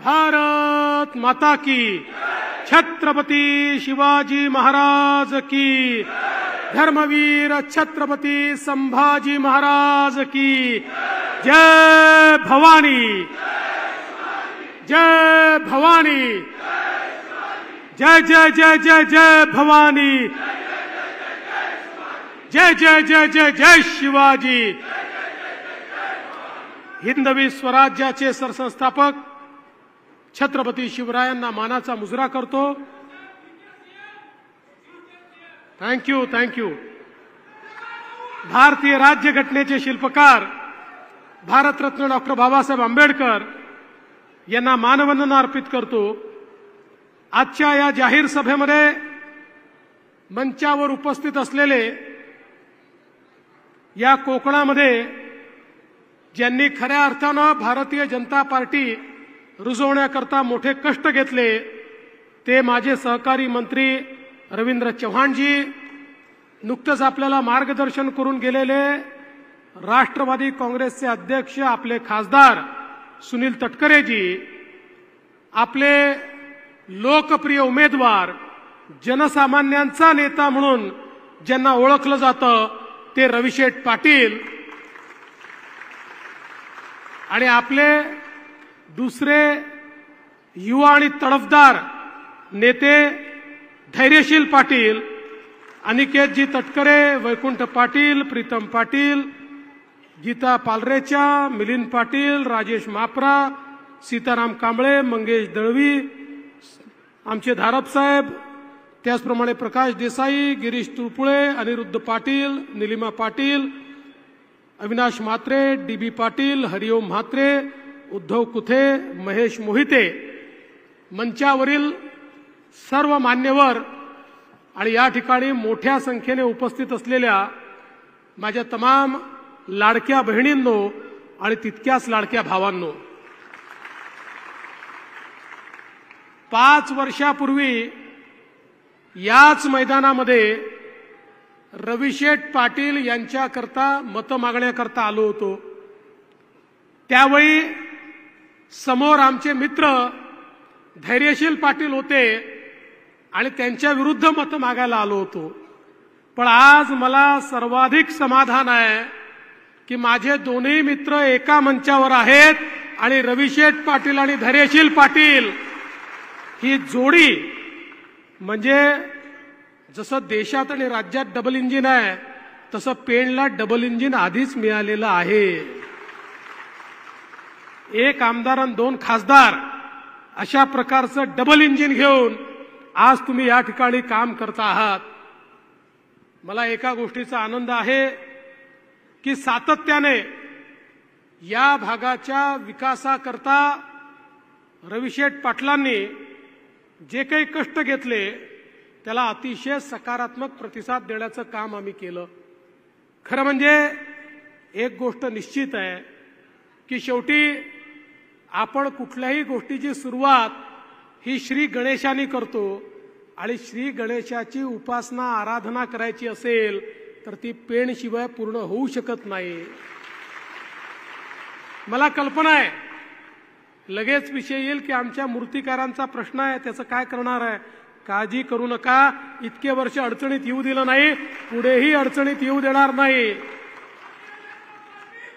भारत माता की, छत्रपति शिवाजी महाराज की, धर्मवीर छत्रपति संभाजी महाराज की, जय भवानी, जय भवानी, जय जय जय जय जय भवानी, जय जय जय जय जय शिवाजी। हिंदवी स्वराज्याचे सरसंस्थापक छत्रपती शिवरायांना मानाचा मुजरा करतो। Thank you thank you. भारतीय राज्यघटनेचे शिल्पकार भारतरत्न डॉक्टर बाबासाहेब आंबेडकर यांना मानवंदना अर्पित करतो। आजच्या या जाहीर सभेमध्ये मंचावर उपस्थित असलेले या कोकणामध्ये ज्यांनी खऱ्या अर्थानं भारतीय जनता पार्टी रुजवण्याकरता मोठे कष्ट घेतले ते माझे सहकारी मंत्री रवींद्र चव्हाणजी, नुकतेच आपल्याला मार्गदर्शन करून गेलेले राष्ट्रवादी काँग्रेसचे अध्यक्ष आपले खासदार सुनील तटकरेजी, आपले लोकप्रिय उमेदवार जनसामान्यांचा नेता म्हणून ज्यांना ओळखलं जातं ते रविशेठ पाटील, आणि आपले दुसरे युवा आणि तडफदार नेते धैर्यशील पाटील, अनिकेतजी तटकरे, वैकुंठ पाटील, प्रीतम पाटील, गीता पालरेचा, मिलिंद पाटील, राजेश मापरा, सीताराम कांबळे, मंगेश दळवी, आमचे धारप साहेब, त्याचप्रमाणे प्रकाश देसाई, गिरीश तुळपुळे, अनिरुद्ध पाटील, निलिमा पाटील, अविनाश म्हात्रे, डीबी पाटील, हरिओम म्हात्रे, उद्धव कुथे, महेश मोहिते, मंचावरील सर्व मान्यवर आणि या ठिकाणी मोठ्या संख्येने उपस्थित असलेल्या माझ्या तमाम लाडक्या बहिणींनो आणि तितक्याच लाडक्या भावांनो, 5 वर्षापूर्वी याच मैदानामध्ये रविशेठ पाटील यांच्याकरता मतं मागण्याकरता आलो होतो। त्यावेळी समोर आमचे मित्र धैर्यशील पाटील होते आणि त्यांच्या विरुद्ध मतं मागायला आलो होतो। पण आज मला सर्वाधिक समाधान आहे की माझे दोन्ही मित्र एका मंचावर आहेत आणि रविशेठ पाटील आणि धैर्यशील पाटील ही जोडी म्हणजे जसं देशात आणि राज्यात डबल इंजिन आहे तसं पेणला डबल इंजिन आधीच मिळालेलं आहे। एक आमदार आणि 2 खासदार अशा प्रकारचं डबल इंजिन घेऊन आज तुम्ही या ठिकाणी काम करता आहात। मला एका गोष्टीचा आनंद आहे की सातत्याने या भागाच्या विकासाकरता रविशेठ पाटलांनी जे काही कष्ट घेतले त्याला अतिशय सकारात्मक प्रतिसाद देण्याचं काम आम्ही केलं। खरं म्हणजे एक गोष्ट निश्चित आहे की शेवटी आपण कुठल्याही गोष्टीची सुरुवात ही श्री गणेशाने करतो आणि श्री गणेशाची उपासना आराधना करायची असेल तर ती पेणशिवाय पूर्ण होऊ शकत नाही। मला कल्पना आहे लगेच विषय येईल की आमच्या मूर्तिकारांचा प्रश्न आहे त्याचं काय करणार आहे। काळजी करू नका, इतके वर्ष अडचणीत येऊ दिलं नाही, पुढेही अडचणीत येऊ देणार नाही।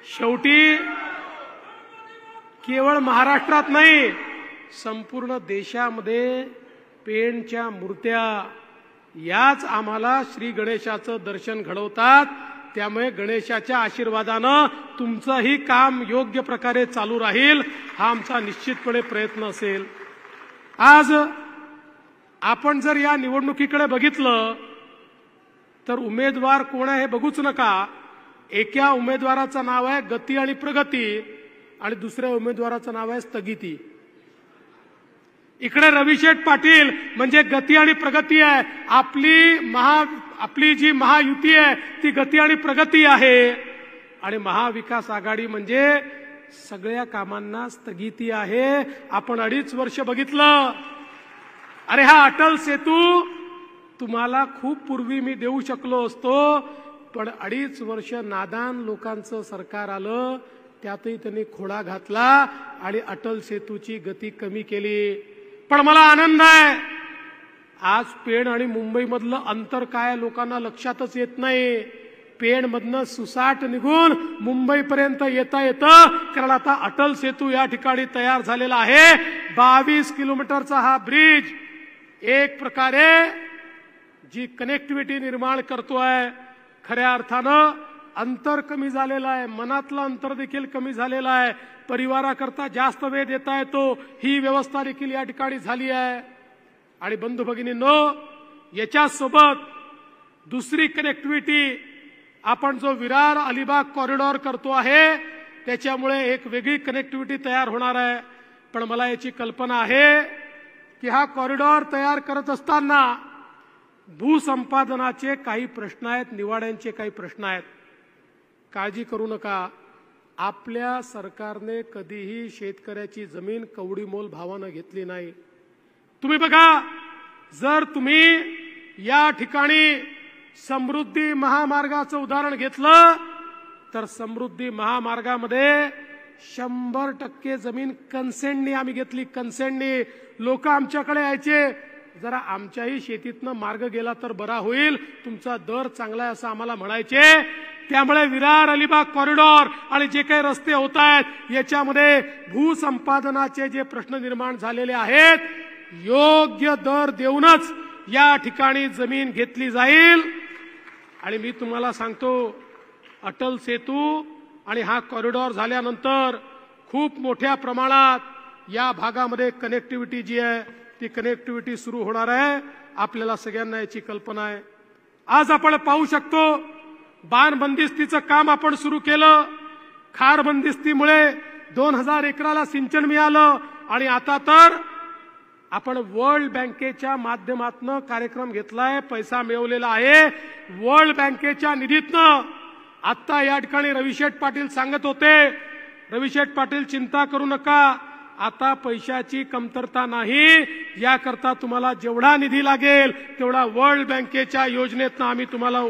शेवटी केवळ महाराष्ट्रात नाही संपूर्ण देशामध्ये पेणच्या मूर्त्या याच आम्हाला श्री गणेशाचं दर्शन घडवतात। त्यामुळे गणेशाच्या आशीर्वादानं तुमचंही काम योग्य प्रकारे चालू राहील हा आमचा निश्चितपणे प्रयत्न असेल। आज आपण जर या निवडणुकीकडे बघितलं तर उमेदवार कोण आहे हे बघूच नका। एका उमेदवाराचं नाव आहे गती आणि प्रगती आणि दुसऱ्या उमेदवाराचं नाव आहे स्थगिती। इकडे रविशेठ पाटील म्हणजे गती आणि प्रगती आहे। आपली जी महायुती आहे ती गती आणि प्रगती आहे आणि महाविकास आघाडी म्हणजे सगळ्या कामांना स्थगिती आहे। आपण 2.5 वर्ष बघितलं, अरे हा अटल सेतू तुम्हाला खूप पूर्वी मी देऊ शकलो असतो, पण 2.5 वर्ष नादान लोकांचं सरकार आलं त्यातही त्यांनी खोडा घातला आणि अटल सेतूची गती कमी केली. पण मला आनंद आहे, आज पेण आणि मुंबईमधलं अंतर काय लोकांना लक्षातच येत नाही. पेणमधनं सुसाट निघून मुंबईपर्यंत येता येतं, कारण आता अटल सेतू या ठिकाणी तयार झालेला आहे. 22 किलोमीटरचा हा ब्रिज एक प्रकारे जी कनेक्टिव्हिटी निर्माण करतोय, खऱ्या अर्थानं अंतर कमी झालेलं आहे, मनातलं अंतर देखील कमी झालेलं आहे. परिवाराकरता जास्त वेळ देता येतो, ही व्यवस्था देखील या ठिकाणी झाली आहे. आणि बंधू भगिनींनो, याच्यासोबत दुसरी कनेक्टिव्हिटी आपण जो विरार अलिबाग कॉरिडॉर करतो आहे, त्याच्यामुळे एक वेगळी कनेक्टिव्हिटी तयार होणार आहे. पण मला याची कल्पना आहे की हा कॉरिडॉर तयार करत असताना भूसंपादनाचे काही प्रश्न आहेत, निवाड्यांचे काही प्रश्न आहेत. काळजी करू नका, आपल्या सरकारने कधीही शेतकऱ्याची जमीन कवडीमोल भावानं घेतली नाही. तुम्ही बघा, जर तुम्ही या ठिकाणी समृद्धी महामार्गाचं उदाहरण घेतलं तर समृद्धी महामार्गामध्ये 100% जमीन कन्सेंटनी आम्ही घेतली. कन्सेंटनी लोक आमच्याकडे यायचे, जरा आमच्याही शेतीतनं मार्ग गेला तर बरा होईल, तुमचा दर चांगला आहे असं आम्हाला म्हणायचे. त्यामुळे विरार अलिबाग कॉरिडॉर आणि जे काही रस्ते होत आहेत याच्यामध्ये भूसंपादनाचे जे प्रश्न निर्माण झालेले आहेत, योग्य दर देऊनच या ठिकाणी जमीन घेतली जाईल. आणि मी तुम्हाला सांगतो, अटल सेतू आणि हा कॉरिडॉर झाल्यानंतर खूप मोठ्या प्रमाणात या भागामध्ये कनेक्टिव्हिटी जी आहे ती कनेक्टिव्हिटी सुरू होणार आहे. आपल्याला सगळ्यांना याची कल्पना आहे. आज आपण पाहू शकतो, बाण बंदिस्तीचं काम आपण सुरू केलं. खार बंदिस्तीमुळे 2000 एकराला सिंचन मिळालं आणि आता तर आपण वर्ल्ड बँकेच्या माध्यमातून कार्यक्रम घेतलाय, पैसा मिळवलेला आहे. वर्ल्ड बँकेच्या निधीतनं आता या ठिकाणी रविशेठ पाटील सांगत होते, रविशेठ पाटील चिंता करू नका, आता पैशाची कमतरता नाही, याकरता तुम्हाला जेवढा निधी लागेल तेवढा वर्ल्ड बँकेच्या योजनेतनं आम्ही तुम्हाला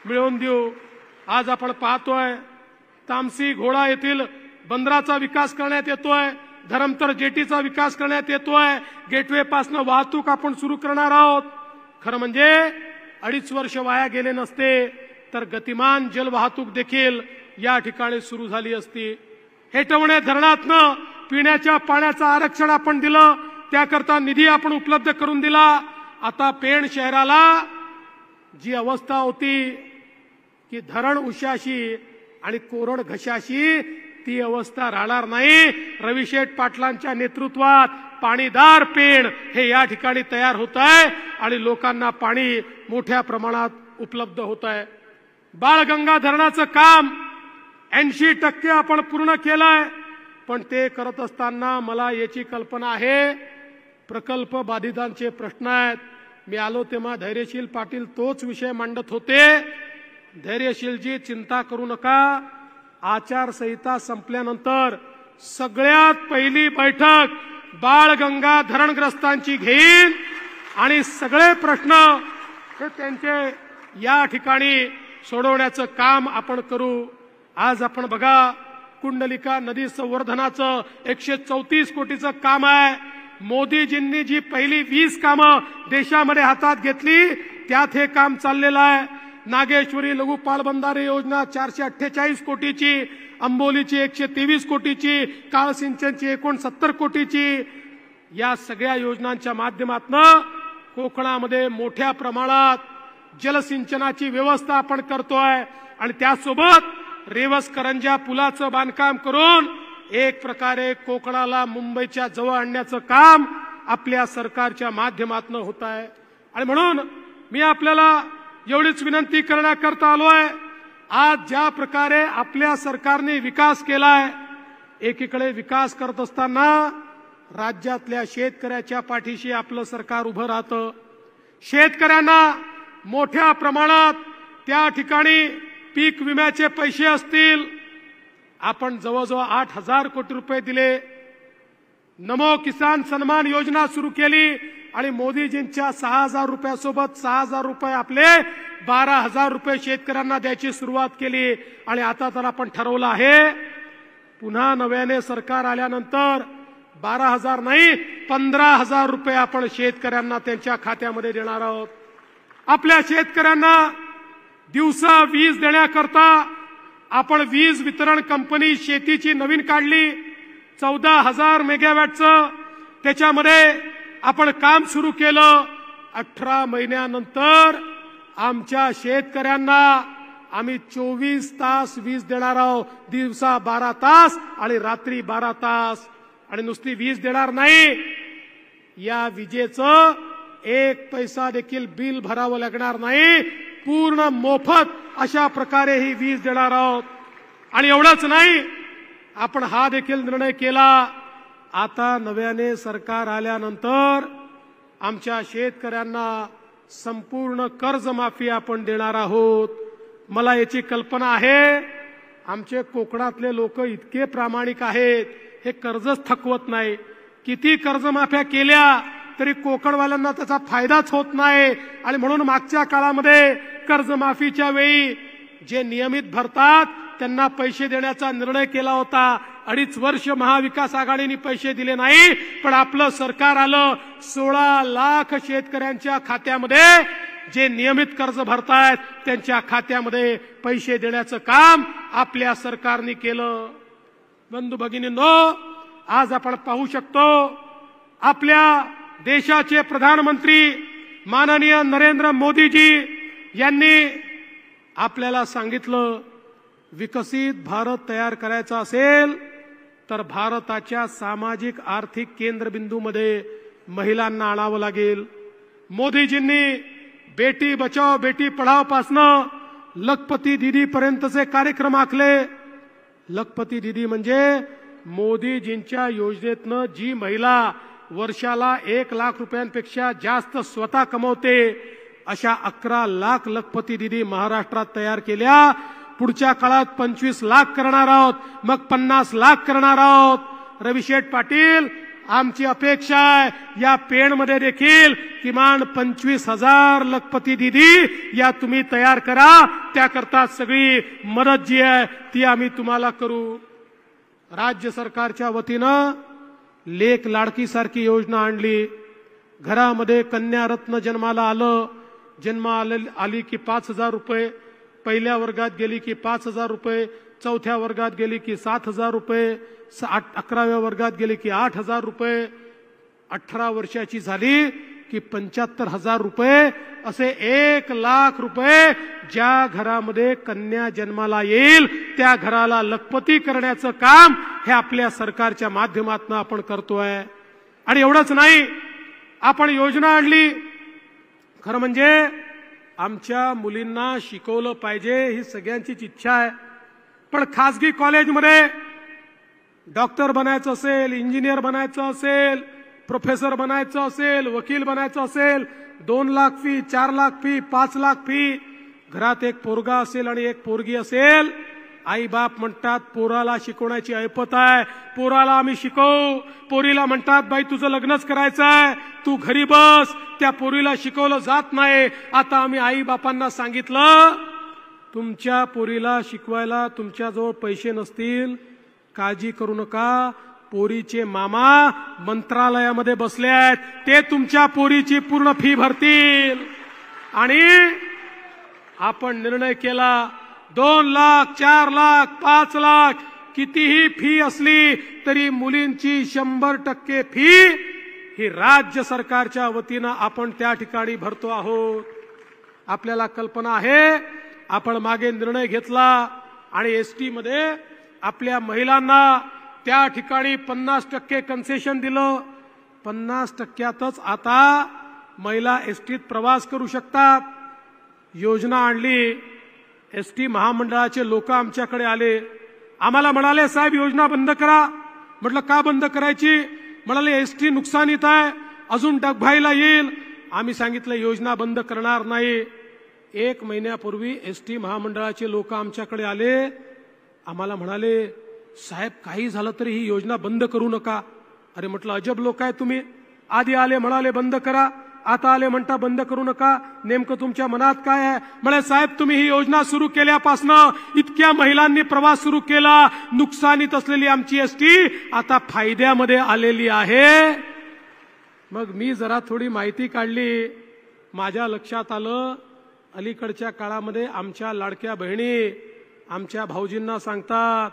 मिळवून देऊ. आज आपण पाहतोय तामसी घोडा येथील बंदराचा विकास करण्यात येतोय, धरमतर जेटीचा विकास करण्यात येतोय, गेटवे पासनं वाहतूक आपण सुरू करणार आहोत. खरं म्हणजे 2.5 वर्ष वाया गेले नसते तर गतिमान जल वाहतूक देखील या ठिकाणी सुरू झाली असती. हेटवणे धरणातनं पिण्याच्या पाण्याचं आरक्षण आपण दिलं, त्याकरता निधी आपण उपलब्ध करून दिला. आता पेण शहराला जी अवस्था होती की धरण उशाशी आणि कोरड घशाशी, ती अवस्था राहणार नाही. रविशेठ पाटलांच्या नेतृत्वात पाणीदार पेण हे या ठिकाणी तयार होत आहे आणि लोकांना पाणी मोठ्या प्रमाणात उपलब्ध होत आहे. बाळगंगा धरणाचं काम 80% आपण पूर्ण केलंय. पण ते करत असताना मला याची कल्पना आहे, प्रकल्प बाधितांचे प्रश्न आहेत. मी आलो तेव्हा धैर्यशील पाटील तोच विषय मांडत होते. धैर्यशीलजी, चिंता करू नका, आचारसंहिता संपल्यानंतर सगळ्यात पहिली बैठक बाळगंगा धरणग्रस्तांची घेईन आणि सगळे प्रश्न हे त्यांचे या ठिकाणी सोडवण्याचं काम आपण करू. आज आपण बघा, कुंडलिका नदी संवर्धनाचं 134 कोटीचं काम आहे. मोदीजींनी जी पहिली 20 कामं देशामध्ये हातात घेतली त्यात हे काम चाललेलं आहे. नागेश्वरी लघु पाटबंधारे योजना 448 कोटीची, अंबोलीची 123 कोटीची, काळ सिंचनची 69 कोटीची. या सगळ्या योजनांच्या माध्यमातून कोकणामध्ये मोठ्या प्रमाणात जलसिंचनाची व्यवस्था आपण करतोय आणि त्यासोबत रेवस करंजा पुलाचं बांधकाम करून एक प्रकारे कोकणाला मुंबईच्या जवळ आणण्याचं काम आपल्या सरकारच्या माध्यमातून होत आहे. आणि म्हणून मी आपल्याला एवढीच विनंती करण्याकरता आलोय, आज ज्या प्रकारे आपल्या सरकारने विकास केलाय, एकीकडे विकास करत असताना राज्यातल्या शेतकऱ्याच्या पाठीशी आपलं सरकार उभं राहतं. शेतकऱ्यांना मोठ्या प्रमाणात त्या ठिकाणी पीक विम्याचे पैसे असतील, आपण जवळजवळ 8,000 कोटी रुपये दिले. नमो किसान सन्मान योजना सुरू केली आणि मोदीजींच्या 6,000 रुपयासोबत 6,000 रुपये आपले 12,000 रुपये शेतकऱ्यांना द्यायची सुरुवात केली. आणि आता तर आपण ठरवलं आहे पुन्हा नव्याने सरकार आल्यानंतर 12,000 नाही 15,000 रुपये आपण शेतकऱ्यांना त्यांच्या खात्यामध्ये देणार आहोत. आपल्या शेतकऱ्यांना दिवसा वीज देण्याकरता आपण वीज वितरण कंपनी शेतीची नवीन काढली 14,000 मेगावॅटचं. त्याच्यामध्ये आपण काम सुरू केलं. 18 महिन्यानंतर आमच्या शेतकऱ्यांना आम्ही 24 तास वीज देणार आहोत. दिवसा 12 तास आणि रात्री 12 तास. आणि नुसती वीज देणार नाही, या विजेचं 1 पैसा देखील बिल भरावं लागणार नाही. पूर्ण मोफत अशा प्रकारे ही वीज देणार आहोत. आणि एवढंच नाही, आपण हा देखील निर्णय केला, आता नव्याने सरकार आल्यानंतर आमच्या शेतकऱ्यांना संपूर्ण कर्जमाफी आपण देणार आहोत. मला याची कल्पना आहे, आमचे कोकणातले लोक इतके प्रामाणिक आहेत, हे कर्जच थकवत नाही. किती कर्जमाफ्या केल्या तरी कोकणवाल्यांना त्याचा फायदाच होत नाही. आणि म्हणून मागच्या काळामध्ये कर्जमाफीच्या वेळी जे नियमित भरतात त्यांना पैसे देण्याचा निर्णय केला होता. 2.5 वर्ष महाविकास आघाडीने पैसे दिले नाही, पण आपलं सरकार आलं. 16 लाख शेतकऱ्यांच्या खात्यामध्ये जे नियमित कर्ज भरतायत त्यांच्या खात्यामध्ये पैसे देण्याचं काम आपल्या सरकारने केलं. बंधू भगिनींनो, आज आपण पाहू शकतो आपल्या देशाचे प्रधानमंत्री माननीय नरेंद्र मोदीजी यांनी आपल्याला सांगितलं, विकसित भारत तयार करायचा असेल तर भारताच्या सामाजिक आर्थिक केंद्रबिंदूमध्ये महिलांना आणावं लागेल. मोदीजींनी बेटी बचाओ बेटी पढाओ पासनं लखपती दीदी पर्यंतचे कार्यक्रम आखले. लखपती दीदी म्हणजे मोदीजींच्या योजनेतनं जी महिला वर्षाला 1 लाख रुपयांपेक्षा जास्त स्वतः कमवते अशा 11 लाख लखपती दीदी महाराष्ट्रात तयार केल्या. पुढच्या काळात 25 लाख करणार आहोत, मग 50 लाख करणार आहोत. रविशेठ पाटील, आमची अपेक्षा आहे या पेणमध्ये देखील किमान 25,000 लखपती दीदी या तुम्ही तयार करा. त्याकरता सगळी मदत जी आहे ती आम्ही तुम्हाला करू. राज्य सरकारच्या वतीनं लेक लाडकी सारखी योजना आणली. घरामध्ये कन्या रत्न जन्माला आलं, आली की 5,000 रुपये, पहिल्या वर्गात गेली की 5,000 रुपये, चौथ्या वर्गात गेली की 7,000 रुपये, 11व्या वर्गात गेली की 8,000 रुपये, 18 वर्षाची झाली की 75,000 रुपये, असे 1 लाख रुपये ज्या घरामध्ये कन्या जन्माला येईल त्या घराला लखपती करण्याचं काम हे आपल्या सरकारच्या माध्यमातून आपण करतोय. आणि एवढंच नाही, आपण योजना आणली. खरं म्हणजे आमच्या मुलींना शिकवलं पाहिजे ही सगळ्यांचीच इच्छा आहे, पण खासगी कॉलेजमध्ये डॉक्टर बनायचं असेल, इंजिनियर बनायचं असेल, प्रोफेसर बनायचं असेल, वकील बनायचं असेल, 2 lakh fee, 4 lakh fee, 5 lakh fee. घरात एक पोरगा असेल आणि एक पोरगी असेल, आई बाप म्हणतात पोराला शिकवण्याची ऐपत आहे, पोराला आम्ही शिकवू. पोरीला म्हणतात बाई तुझं लग्नच करायचं आहे, तू घरी बस. त्या पोरीला शिकवलं जात नाही. आता आम्ही आई बापांना सांगितलं, तुमच्या पोरीला शिकवायला तुमच्याजवळ पैसे नसतील, काळजी करू नका. पोरीचे मामा मंत्रालयामध्ये बसले आहेत, ते तुमच्या पोरीची पूर्ण फी भरतील. आणि आपण निर्णय केला 2 लाख, 4 लाख, 5 लाख कितीही फी असली तरी मुलींची 100% फी ही राज्य सरकारच्या वतीनं आपण त्या ठिकाणी भरतो आहोत. आपल्याला कल्पना आहे, आपण मागे निर्णय घेतला आणि एसटी मध्ये आपल्या महिलांना त्या ठिकाणी 50% कन्सेशन दिलं. 50%तच आता महिला एसटीत प्रवास करू शकतात. योजना आणली. एसटी महामंडळाचे लोक आमच्याकडे आले, आम्हाला म्हणाले साहेब योजना बंद करा. म्हटलं का बंद करायची? म्हणाले एसटी नुकसानीत आहे, अजून डगभाईला येईल. आम्ही सांगितलं योजना बंद करणार नाही. 1 महिन्यापूर्वी एसटी महामंडळाचे लोक आमच्याकडे आले, आम्हाला म्हणाले साहेब काही झालं तरी ही योजना बंद करू नका. अरे म्हटलं अजब लोक आहे तुम्ही. आधी आले म्हणाले बंद करा, आता आले म्हणता बंद करू नका, नेमकं तुमच्या मनात काय आहे? म्हणे साहेब तुम्ही ही योजना सुरू केल्यापासनं इतक्या महिलांनी प्रवास सुरू केला, नुकसानीत असलेली आमची एसटी आता फायद्यामध्ये आलेली आहे. मग मी जरा थोडी माहिती काढली, माझ्या लक्षात आलं अलीकडच्या काळामध्ये आमच्या लाडक्या बहिणी आमच्या भाऊजींना सांगतात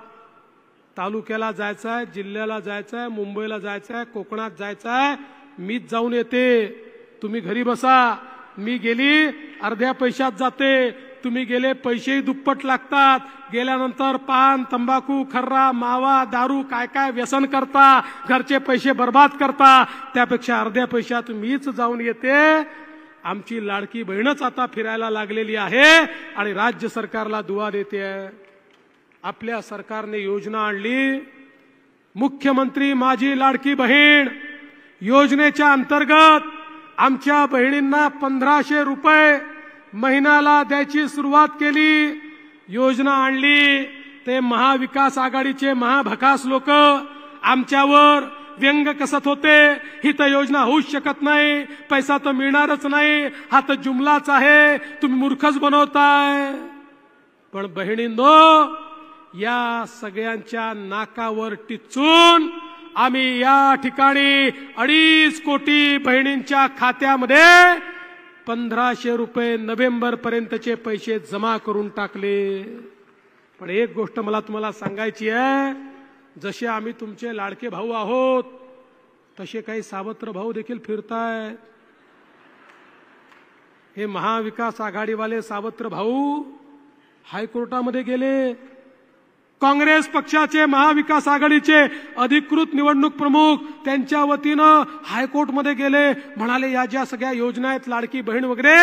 तालुक्याला जायचंय, जिल्ह्याला जायचंय, मुंबईला जायचंय, कोकणात जायचंय, मीच जाऊन येते, तुम्ही घरी बसा. मी गेली अर्ध्या पैशात जाते, तुम्ही गेले पैसेही दुप्पट लागतात. गेल्यानंतर पान, तंबाखू, खर्रा, मावा, दारू काय काय व्यसन करता, घरचे पैसे बर्बाद करता, त्यापेक्षा अर्ध्या पैशात मीच जाऊन येते. आमची लाडकी बहीणच आता फिरायला लागलेली आहे आणि राज्य सरकारला दुवा देते. आपल्या सरकारने योजना आणली, मुख्यमंत्री माझी लाडकी बहीण योजनेच्या अंतर्गत आमच्या बहिणींना 1500 रुपये महिन्याला द्यायची सुरुवात केली. योजना आणली ते महाविकास आघाडीचे महाभकास लोक आमच्यावर व्यंग कसत होते, ही तर योजना होऊच शकत नाही, पैसा तर मिळणारच नाही, हा तर जुमलाच आहे, तुम्ही मूर्खच बनवताय. पण बहिणींनो, या सगळ्यांच्या नाकावर टिचून आम्ही या ठिकाणी 2.5 कोटी बहिणींच्या खात्यामध्ये 1500 रुपये नोव्हेंबर पर्यंतचे पैसे जमा करून टाकले. पण एक गोष्ट मला तुम्हाला सांगायची आहे, जसे आम्ही तुमचे लाडके भाऊ आहोत तसे काही सावत्र भाऊ देखील फिरतायत. हे महाविकास आघाडीवाले सावत्र भाऊ हायकोर्टामध्ये गेले. काँग्रेस पक्षाचे महाविकास आघाडीचे अधिकृत निवडणूक प्रमुख त्यांच्या वतीनं हायकोर्टमध्ये गेले, म्हणाले या ज्या सगळ्या योजना आहेत लाडकी बहीण वगैरे,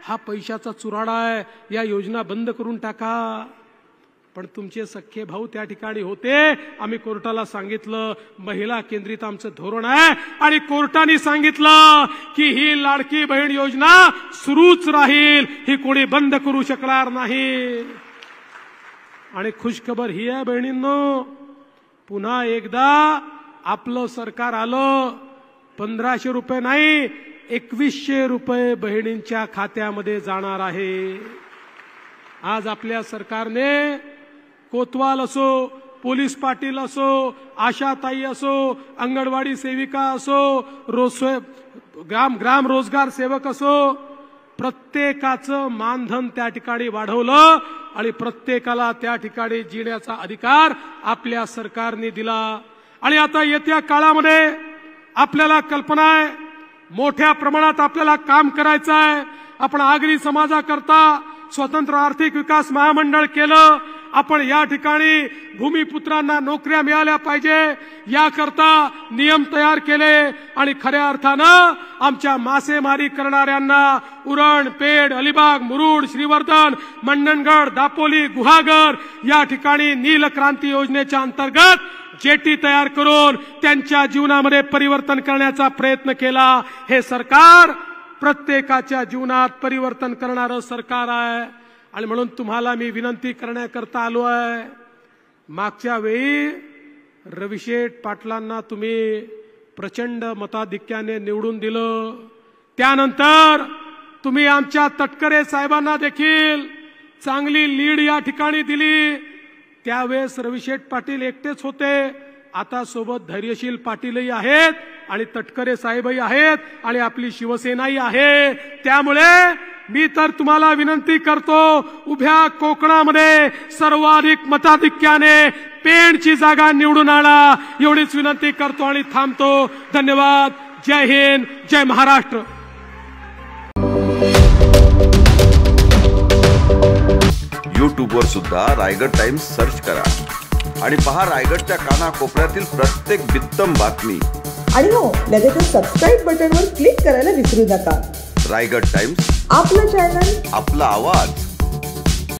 हा पैशाचा चुराडा आहे, या योजना बंद करून टाका. पण तुमचे सख्खे भाऊ त्या ठिकाणी होते. आम्ही कोर्टाला सांगितलं महिला केंद्रित आमचं धोरण आहे आणि कोर्टाने सांगितलं की ही लाडकी बहीण योजना सुरूच राहील, ही कोणी बंद करू शकणार नाही. आणि खुशखबर ही आहे बहिणींनो, पुन्हा एकदा आपलं सरकार आलं. 1500 रुपये नाही, 2100 रुपये बहिणींच्या खात्यामध्ये जाणार आहे. आज आपल्या सरकारने कोतवाल असो, पोलीस पाटील असो, आशाताई असो, अंगणवाडी सेविका असो, ग्राम रोजगार सेवक असो, प्रत्येकाचं मानधन त्या ठिकाणी वाढवलं आणि प्रत्येकाला त्या ठिकाणी जिण्याचा अधिकार आपल्या सरकारने दिला. आणि आता येत्या काळामध्ये आपल्याला कल्पना आहे, मोठ्या प्रमाणात आपल्याला काम करायचं आहे. आपण आगरी समाजाकरता स्वतंत्र आर्थिक विकास महामंडळ केलं. आपण या ठिकाणी भूमिपुत्रांना नोकऱ्या मिळाल्या पाहिजे याकरता नियम तयार केले आणि खऱ्या अर्थानं आमच्या मासेमारी करणाऱ्यांना उरण, पेड, अलिबाग, मुरुड, श्रीवर्धन, मंडणगड, दापोली, गुहागर या ठिकाणी नील क्रांती योजनेच्या अंतर्गत जेटी तयार करून त्यांच्या जीवनामध्ये परिवर्तन करण्याचा प्रयत्न केला. हे सरकार प्रत्येकाच्या जीवनात परिवर्तन करणारं सरकार आहे. आणि म्हणून तुम्हाला मी विनंती करण्याकरता आलो आहे. मागच्या वेळी रविशेठ पाटलांना तुम्ही प्रचंड मताधिक्याने निवडून दिलं, त्यानंतर तुम्ही आमच्या तटकरे साहेबांना देखील चांगली लीड या ठिकाणी दिली. त्यावेळेस रविशेठ पाटील एकटेच होते, आता सोबत धैर्यशील पाटीलही आहेत आणि तटकरे साहेबही आहेत आणि आपली शिवसेनाही आहे. त्यामुळे मी तर तुम्हाला विनंती करतो, उभ्या कोकणामध्ये सर्वाधिक मताधिक्याने पेणची जागा निवडून आणा, एवढीच विनंती करतो आणि थांबतो. धन्यवाद. जय हिंद, जय महाराष्ट्र. यूट्यूबवर सुद्धा रायगड टाइम्स सर्च करा आणि पहा रायगडच्या कानाकोपऱ्यातील प्रत्येक बित्तम बातमी. आणि हो, लगेचच सबस्क्राईब बटनवर क्लिक करायला विसरू नका. रायगड टाइम्स, आपलं चॅनल, आपला आवाज.